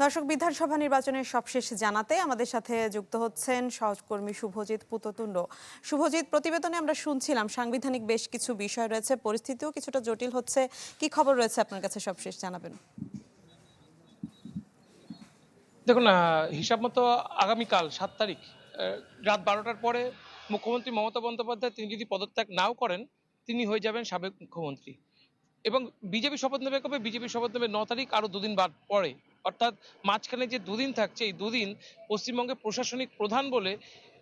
দর্শক, বিধানসভা নির্বাচনের সবশেষ জানাতে আমাদের সাথে যুক্ত হচ্ছেন সহকর্মী শুভজিৎ পুততুণ্ড। শুভজিৎ, প্রতিবেদনে আমরা শুনছিলাম সাংবিধানিক বেশ কিছু বিষয় রয়েছে, পরিস্থিতিও কিছুটা জটিল হচ্ছে। কি খবর রয়েছে আপনার কাছে, সবশেষ জানাবেন। দেখুন, হিসাব মতো আগামীকাল 7 তারিখ রাত 12টার পরে মুখ্যমন্ত্রী মমতা বন্দ্যোপাধ্যায় তিনি যদি পদত্যাগ নাও করেন, তিনি হয়ে যাবেন সাবেক মুখ্যমন্ত্রী। এবং বিজেপি শপথ নেবে কবে? বিজেপি শপথ নেবে 9 তারিখ, আরো দুদিন বাদ পরে। অর্থাৎ মাঝখানে যে দুদিন থাকছে, এই দুদিন পশ্চিমবঙ্গের প্রশাসনিক প্রধান বলে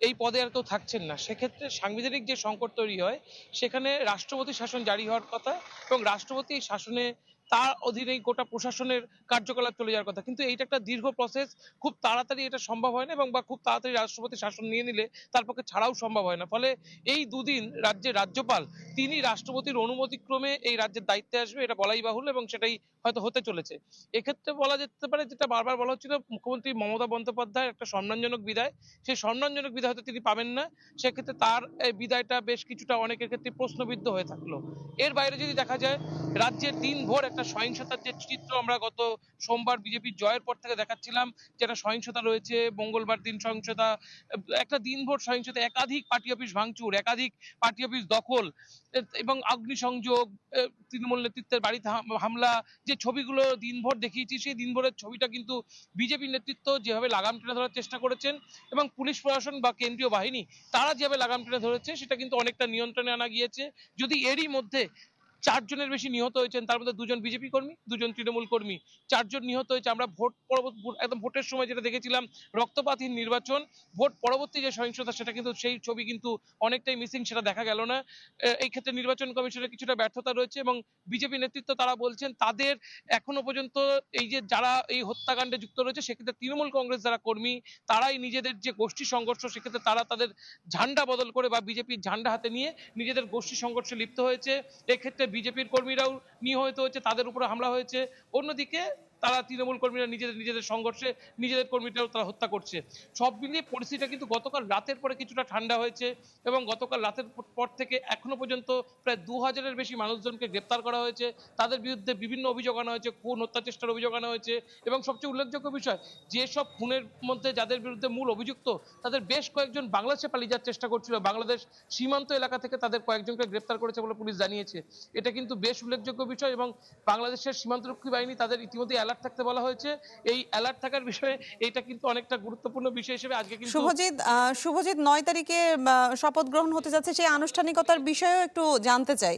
এই পদে আর কেউ থাকছেন না। সেক্ষেত্রে সাংবিধানিক যে সংকট তৈরি হয়, সেখানে রাষ্ট্রপতি শাসন জারি হওয়ার কথা এবং রাষ্ট্রপতি শাসনে তার অধীনেই গোটা প্রশাসনের কার্যকলাপ চলে যাওয়ার কথা। কিন্তু এইটা একটা দীর্ঘ প্রসেস, খুব তাড়াতাড়ি এটা সম্ভব হয় না এবং বা খুব তাড়াতাড়ি রাষ্ট্রপতি শাসন নিয়ে নিলে তার পক্ষে ছাড়াও সম্ভব হয় না। ফলে এই দুদিন রাজ্যের রাজ্যপাল তিনি রাষ্ট্রপতির অনুমতিক্রমে এই রাজ্যের দায়িত্বে আসবে, এটা বলাই বাহুল্য এবং সেটাই হয়তো হতে চলেছে। এক্ষেত্রে বলা যেতে পারে, যেটা বারবার বলা হচ্ছিল, মুখ্যমন্ত্রী মমতা বন্দ্যোপাধ্যায় একটা সম্মানজনক বিদায়, সেই সম্মানজনক বিদায় হয়তো তিনি পাবেন না। সেক্ষেত্রে তার এই বিদায়টা বেশ কিছুটা অনেকের ক্ষেত্রে প্রশ্নবিদ্ধ হয়ে থাকলো। এর বাইরে যদি দেখা যায়, রাজ্যের দিনভর একটা সহিংসতার যে চিত্র আমরা গত সোমবার বিজেপির জয়ের পর থেকে দেখাচ্ছিলাম, যেটা সহিংসতা রয়েছে, মঙ্গলবার দিন সহিংসতা, একটা দিনভর সহিংসতা, একাধিক পার্টি অফিস ভাঙচুর, একাধিক পার্টি অফিস দখল এবং অগ্নিসংযোগ, তৃণমূল নেতৃত্বের বাড়িতে হামলা, যে ছবিগুলো দিনভর দেখিয়েছি, সেই দিনভরের ছবিটা কিন্তু বিজেপি নেতৃত্ব যেভাবে লাগাম টেনে ধরার চেষ্টা করেছেন এবং পুলিশ প্রশাসন বা কেন্দ্রীয় বাহিনী তারা যেভাবে লাগাম টেনে ধরেছে, সেটা কিন্তু অনেকটা নিয়ন্ত্রণে আনা গিয়েছে। যদি এরই মধ্যে 4 জনের বেশি নিহত হয়েছেন, তার মধ্যে 2জন বিজেপি কর্মী, 2জন তৃণমূল কর্মী, 4 জন নিহত হয়েছে। আমরা ভোট পরবর্তী একদম ভোটের সময় যেটা দেখেছিলাম, রক্তপাতহীন নির্বাচন, ভোট পরবর্তী যে সহিংসতা, সেটা কিন্তু সেই ছবি কিন্তু অনেকটাই মিসিং, সেটা দেখা গেল না। এই ক্ষেত্রে নির্বাচন কমিশনের কিছুটা ব্যর্থতা রয়েছে এবং বিজেপি নেতৃত্ব তারা বলছেন তাদের এখনো পর্যন্ত এই যে যারা এই হত্যাকাণ্ডে যুক্ত রয়েছে, সেক্ষেত্রে তৃণমূল কংগ্রেস যারা কর্মী, তারাই নিজেদের যে গোষ্ঠী সংঘর্ষ, সেক্ষেত্রে তারা তাদের ঝান্ডা বদল করে বা বিজেপির ঝান্ডা হাতে নিয়ে নিজেদের গোষ্ঠী সংঘর্ষে লিপ্ত হয়েছে। এক্ষেত্রে বিজেপির কর্মীরাও নিহত হয়েছে, তাদের উপরে হামলা হয়েছে। অন্যদিকে তারা তৃণমূল কর্মীরা নিজেদের নিজেদের সংঘর্ষে নিজেদের কর্মীরাও তারা হত্যা করছে। সব মিলিয়ে পরিস্থিতিটা কিন্তু গতকাল রাতের পরে কিছুটা ঠান্ডা হয়েছে এবং গতকাল রাতের পর থেকে এখনো পর্যন্ত প্রায় 2000-এর বেশি মানুষজনকে গ্রেপ্তার করা হয়েছে। তাদের বিরুদ্ধে বিভিন্ন অভিযোগ আনা হয়েছে, খুন হত্যা চেষ্টার অভিযোগ আনা হয়েছে এবং সবচেয়ে উল্লেখযোগ্য বিষয়, যেসব খুনের মধ্যে যাদের বিরুদ্ধে মূল অভিযুক্ত, তাদের বেশ কয়েকজন বাংলাদেশে পালিয়ে যাওয়ার চেষ্টা করছিল। বাংলাদেশ সীমান্ত এলাকা থেকে তাদের কয়েকজনকে গ্রেপ্তার করেছে বলে পুলিশ জানিয়েছে। এটা কিন্তু বেশ উল্লেখযোগ্য বিষয় এবং বাংলাদেশের সীমান্তরক্ষী বাহিনী তাদের ইতিমধ্যে অ্যালার্ট থাকতে বলা হয়েছে। এই অ্যালার্ট থাকার বিষয়ে এটা কিন্তু অনেকটা গুরুত্বপূর্ণ বিষয় হিসেবে আজকে কিন্তু শুভজিৎ, 9 তারিখে শপথ গ্রহণ হতে যাচ্ছে, সেই আনুষ্ঠানিকতার বিষয়েও একটু জানতে চাই।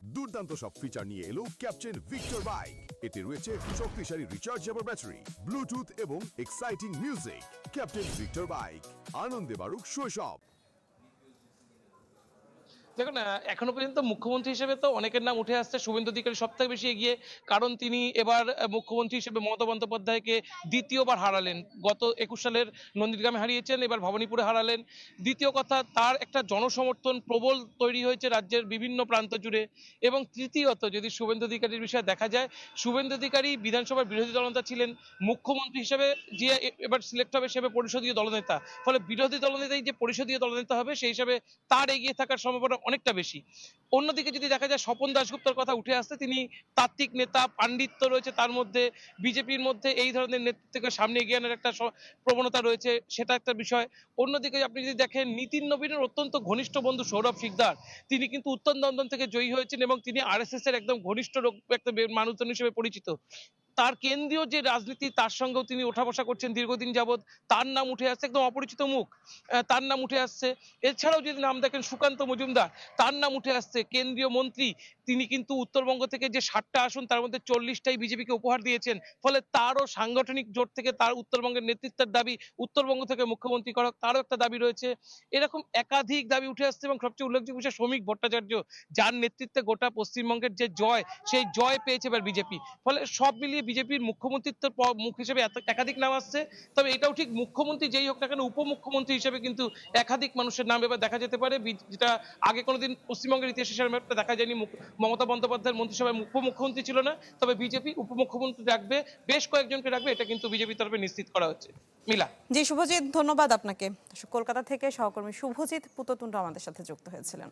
দুর্দান্ত সব ফিচার নিয়ে এলো ক্যাপ্টেন ভিক্টর বাইক। এতে রয়েছে শক্তিশালী রিচার্জেবল ব্যাটারি, ব্লুটুথ এবং exciting music. Captain Victor bike, আনন্দে বাড়ুক শৈশব। দেখুন, এখনো পর্যন্ত মুখ্যমন্ত্রী হিসেবে তো অনেকের নাম উঠে আসছে। শুভেন্দু অধিকারী সব থেকে বেশি এগিয়ে, কারণ তিনি এবার মুখ্যমন্ত্রী হিসেবে মমতা বন্দ্যোপাধ্যায়কে দ্বিতীয়বার হারালেন। গত 21 সালের নন্দীগ্রামে হারিয়েছেন, এবার ভবানীপুরে হারালেন। দ্বিতীয় কথা, তার একটা জনসমর্থন প্রবল তৈরি হয়েছে রাজ্যের বিভিন্ন প্রান্ত জুড়ে। এবং তৃতীয়ত, যদি শুভেন্দু অধিকারীর বিষয়ে দেখা যায়, শুভেন্দু অধিকারী বিধানসভার বিরোধী দলনেতা ছিলেন, মুখ্যমন্ত্রী হিসেবে যে এবার সিলেক্ট হবে সেভাবে পরিষদীয় দলনেতা। ফলে বিরোধী দলনেতাই যে পরিষদীয় দলনেতা হবে, সেই হিসাবে তার এগিয়ে থাকার সম্ভাবনা অনেকটা বেশি। অন্যদিকে যদি দেখা যায়, স্বপন দাশগুপ্তর কথা উঠে আসছে, তিনি তাত্ত্বিক নেতা, পাণ্ডিত্য রয়েছে তার মধ্যে, বিজেপির মধ্যে এই ধরনের নেতৃত্বকে সামনে এগিয়ে আনার একটা প্রবণতা রয়েছে, সেটা একটা বিষয়। অন্যদিকে আপনি যদি দেখেন, নীতিন নবীনের অত্যন্ত ঘনিষ্ঠ বন্ধু সৌরভ শিকদার, তিনি কিন্তু উত্তর দমদম থেকে জয়ী হয়েছেন এবং তিনি আরএসএস এর একদম ঘনিষ্ঠ একটা মানুষজন হিসেবে পরিচিত। তার কেন্দ্রীয় যে রাজনীতি, তার সঙ্গেও তিনি ওঠা বসা করছেন দীর্ঘদিন যাবৎ। তার নাম উঠে আসছে, একদম অপরিচিত মুখ, তার নাম উঠে আসছে। এছাড়াও যদি নাম দেখেন, সুকান্ত মজুমদার, তার নাম উঠে আসছে, কেন্দ্রীয় মন্ত্রী। তিনি কিন্তু উত্তরবঙ্গ থেকে যে 60টা আসন, তার মধ্যে 40টাই বিজেপিকে উপহার দিয়েছেন। ফলে তারও সাংগঠনিক জোট থেকে তার উত্তরবঙ্গের নেতৃত্বের দাবি, উত্তরবঙ্গ থেকে মুখ্যমন্ত্রী করা, তারও একটা দাবি রয়েছে। এরকম একাধিক দাবি উঠে আসছে এবং সবচেয়ে উল্লেখযোগ্য বিষয়, শ্রমিক ভট্টাচার্য, যার নেতৃত্বে গোটা পশ্চিমবঙ্গের যে জয়, সেই জয় পেয়েছে এবার বিজেপি। ফলে সব মিলিয়ে বিজেপির মুখ্যমন্ত্রিত্বের মুখ হিসেবে একাধিক নাম আসছে। তবে এটাও ঠিক, মুখ্যমন্ত্রী যেই হোক না কেন, উপমুখ্যমন্ত্রী হিসেবে কিন্তু একাধিক মানুষের নাম এবার দেখা যেতে পারে, যেটা আগে কোনোদিন পশ্চিমবঙ্গের ইতিহাসে সেরকম দেখা যায়নি। মমতা বন্দ্যোপাধ্যায়ের মন্ত্রিসভায় উপমুখ্যমন্ত্রী ছিল না, তবে বিজেপি উপমুখ্যমন্ত্রী রাখবে, বেশ কয়েকজনকে রাখবে, এটা কিন্তু বিজেপির তরফে নিশ্চিত করা হচ্ছে। মিলা। জি শুভজিৎ, ধন্যবাদ আপনাকে। কলকাতা থেকে সহকর্মী শুভজিৎ পুততুণ্ড আমাদের সাথে যুক্ত হয়েছিলেন।